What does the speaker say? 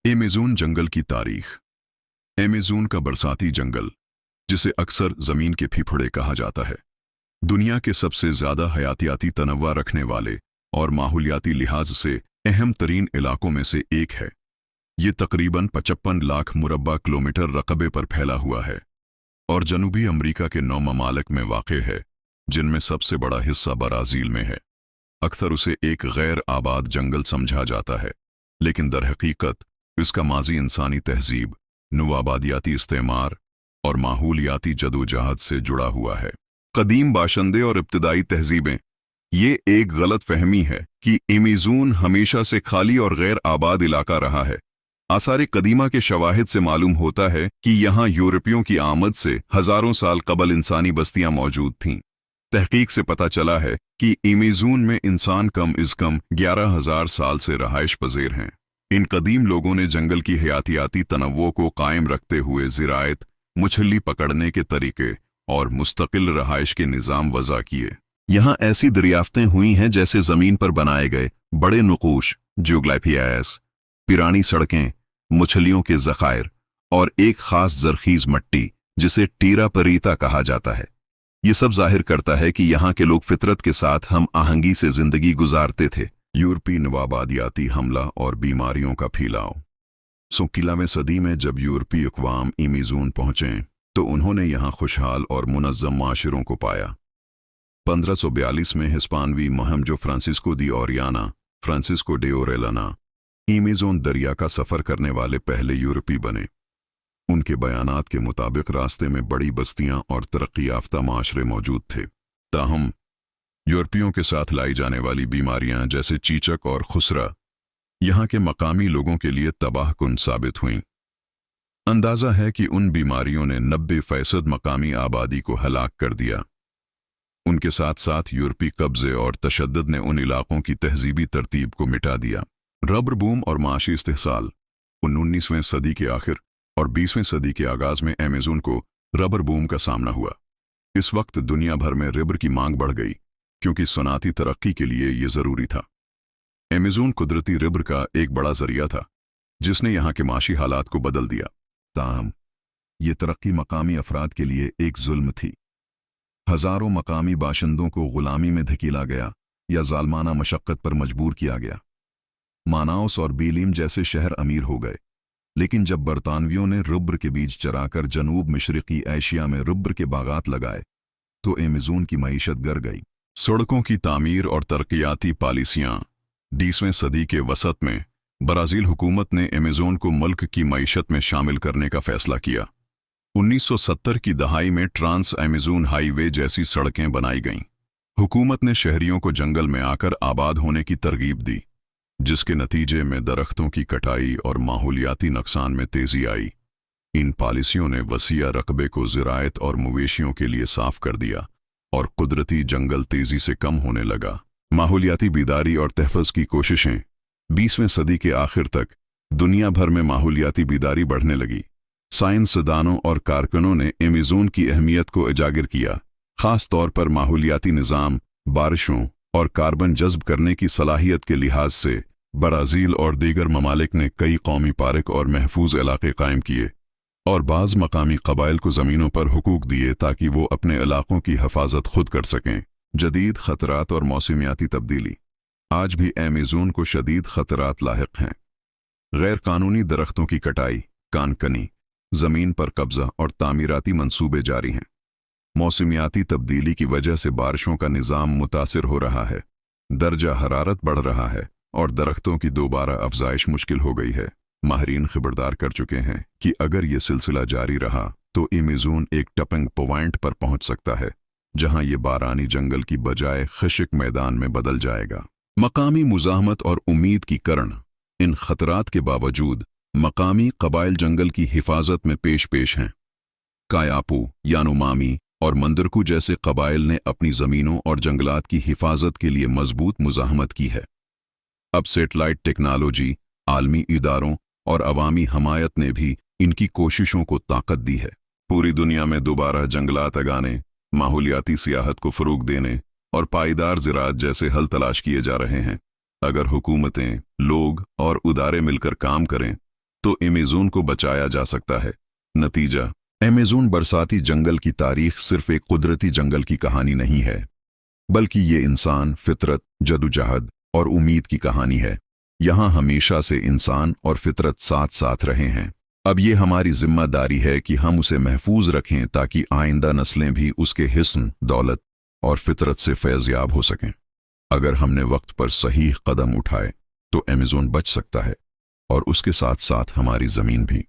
Amazon जंगल की तारीख। Amazon का बरसाती जंगल, जिसे अक्सर ज़मीन के फेफड़े कहा जाता है, दुनिया के सबसे ज़्यादा हयातियाती तनव्वा रखने वाले और माहौलियाती लिहाज से अहम तरीन इलाकों में से एक है। ये तकरीबन 55 लाख मुरब्बा किलोमीटर रकबे पर फैला हुआ है और जनूबी अमरीका के 9 ममालिक में वाक़ है, जिनमें सबसे बड़ा हिस्सा ब्राज़ील में है। अक्सर उसे एक गैर आबाद जंगल समझा जाता है, लेकिन दरहकीकत इसका माजी इंसानी तहजीब, नवाबादियाती इस्तेमार और माहौलियाती जदोजहद से जुड़ा हुआ है। कदीम बाशिंदे और इब्तदाई तहजीबें। ये एक गलत फहमी है कि एमेज़न हमेशा से खाली और गैर आबाद इलाका रहा है। आसार कदीमा के शवाहिद से मालूम होता है कि यहाँ यूरोपियों की आमद से हजारों साल कबल इंसानी बस्तियां मौजूद थीं। तहकीक से पता चला है कि एमेज़न में इंसान कम इज़ कम 11,000 साल से रहाइश पज़ीर हैं। इन कदीम लोगों ने जंगल की हयातियाती तनव्वो को कायम रखते हुए ज़िराअत, मछली पकड़ने के तरीके और मुस्तकिल रहाइश के निज़ाम वज़ा किए। यहाँ ऐसी दरियाफ्तें हुई हैं जैसे ज़मीन पर बनाए गए बड़े नुकूश, जियोग्राफियास, पिरानी सड़कें, मछलियों के ज़खायर और एक ख़ास ज़रख़ीज़ मट्टी जिसे टीरा परीता कहा जाता है। ये सब जाहिर करता है कि यहाँ के लोग फितरत के साथ हम आहंगी से ज़िंदगी गुजारते थे। यूरोपी नवाबादियाती हमला और बीमारियों का फैलाव। 16वीं सदी में जब यूरोपी अक़वाम एमेज़न पहुँचे तो उन्होंने यहाँ खुशहाल और मुनज़्ज़म माशरों को पाया। 1542 में हिस्पानवी मुहिम जो फ्रांसिस्को दी Oriana, Francisco day Orellana, Amazon दरिया का सफ़र करने वाले पहले यूरोपी बने। उनके बयानात के मुताबिक रास्ते में बड़ी बस्तियां और तरक्की याफ्ता माशरे मौजूद थे। ताहम यूरोपियों के साथ लाई जाने वाली बीमारियां जैसे चीचक और खुसरा यहाँ के मकामी लोगों के लिए तबाहकुन साबित हुईं। अंदाज़ा है कि उन बीमारियों ने 90% मकामी आबादी को हलाक कर दिया। उनके साथ साथ यूरोपी कब्ज़े और तशद्दुद ने उन इलाकों की तहजीबी तरतीब को मिटा दिया। रबर बूम और माशी इस्तेहसाल। 19वीं सदी के आखिर और 20वीं सदी के आगाज़ में एमेज़न को रबर बूम का सामना हुआ। इस वक्त दुनिया भर में रबर की मांग बढ़ गई क्योंकि सनाती तरक्की के लिए यह ज़रूरी था। एमेज़न कुदरती रबर का एक बड़ा ज़रिया था जिसने यहाँ के माशी हालात को बदल दिया। ताहम ये तरक्की मकामी अफराद के लिए एक जुल्म थी। हज़ारों मकामी बाशिंदों को ग़ुलामी में धकेला गया या ज़ालमाना मशक्क़त पर मजबूर किया गया। मानाउस और बेलीम जैसे शहर अमीर हो गए, लेकिन जब बरतानवियों ने रबर के बीज चराकर जनूब मशरक़ी एशिया में रबर के बागात लगाए तो एमेज़न की मईशत गर गई। सड़कों की तामीर और तरक्याती पॉलिसियां। 20वीं सदी के वसत में ब्राज़ील हुकूमत ने एमेज़न को मुल्क की मईशत में शामिल करने का फ़ैसला किया। 1970 की दहाई में ट्रांस एमेज़न हाईवे जैसी सड़कें बनाई गईं। हुकूमत ने शहरियों को जंगल में आकर आबाद होने की तरगीब दी, जिसके नतीजे में दरख्तों की कटाई और माहौलियाती नुकसान में तेज़ी आई। इन पॉलिसियों ने वसीआ रकबे को ज़राअत और मवेशियों के लिए साफ़ कर दिया और कुदरती जंगल तेज़ी से कम होने लगा। माहौलियाती बेदारी और तहफ़्फ़ुज़ की कोशिशें। 20वीं सदी के आखिर तक दुनिया भर में माहौलियाती बेदारी बढ़ने लगी। साइंसदानों और कारकुनों ने एमेज़न की अहमियत को उजागर किया, ख़ास तौर पर माहौलियाती निज़ाम, बारिशों और कार्बन जज़्ब करने की सलाहियत के लिहाज से। ब्राज़ील और दीगर ममालिक ने कई कौमी पार्क और महफूज इलाके कायम किए और बाज़ मकामी कबाइल को ज़मीनों पर हुकूक दिए ताकि वो अपने इलाकों की हिफाजत खुद कर सकें। जदीद ख़तरात और मौसमियाती तब्दीली। आज भी एमेज़न को शदीद ख़तरात लाहिक हैं। गैर कानूनी दरख्तों की कटाई, कानकनी, ज़मीन पर कब्ज़ा और तामीराती मंसूबे जारी हैं। मौसमियाती तब्दीली की वजह से बारिशों का निज़ाम मुतासिर हो रहा है, दर्जा हरारत बढ़ रहा है और दरख्तों की दोबारा अफजाइश मुश्किल हो गई है। माहिरीन खबरदार कर चुके हैं कि अगर ये सिलसिला जारी रहा तो एमेज़न एक टपिंग पॉइंट पर पहुंच सकता है जहां ये बारानी जंगल की बजाय खशिक मैदान में बदल जाएगा। मकामी मुज़ाहमत और उम्मीद की करण। इन खतरात के बावजूद मकामी कबाइल जंगल की हिफाजत में पेश हैं। कायापू, यानुमामी और मंदरकू जैसे कबाइल ने अपनी ज़मीनों और जंगलात की हिफाजत के लिए मजबूत मुज़ाहमत की है। अब सेटेलाइट टेक्नोलॉजी, आलमी इदारों और अवामी हमायत ने भी इनकी कोशिशों को ताकत दी है। पूरी दुनिया में दोबारा जंगलात लगाने, माहौलियाती सियाहत को फ़रोग़ देने और पायदार ज़राअत जैसे हल तलाश किए जा रहे हैं। अगर हुकूमतें, लोग और उदारे मिलकर काम करें तो अमेज़न को बचाया जा सकता है। नतीजा, अमेज़न बरसाती जंगल की तारीख सिर्फ एक कुदरती जंगल की कहानी नहीं है, बल्कि ये इंसान, फितरत, जदोजहद और उम्मीद की कहानी है। यहाँ हमेशा से इंसान और फितरत साथ साथ रहे हैं। अब ये हमारी जिम्मेदारी है कि हम उसे महफूज रखें ताकि आइंदा नस्लें भी उसके हिस्न, दौलत और फितरत से फैज़याब हो सकें। अगर हमने वक्त पर सही कदम उठाए तो अमेज़न बच सकता है, और उसके साथ साथ हमारी ज़मीन भी।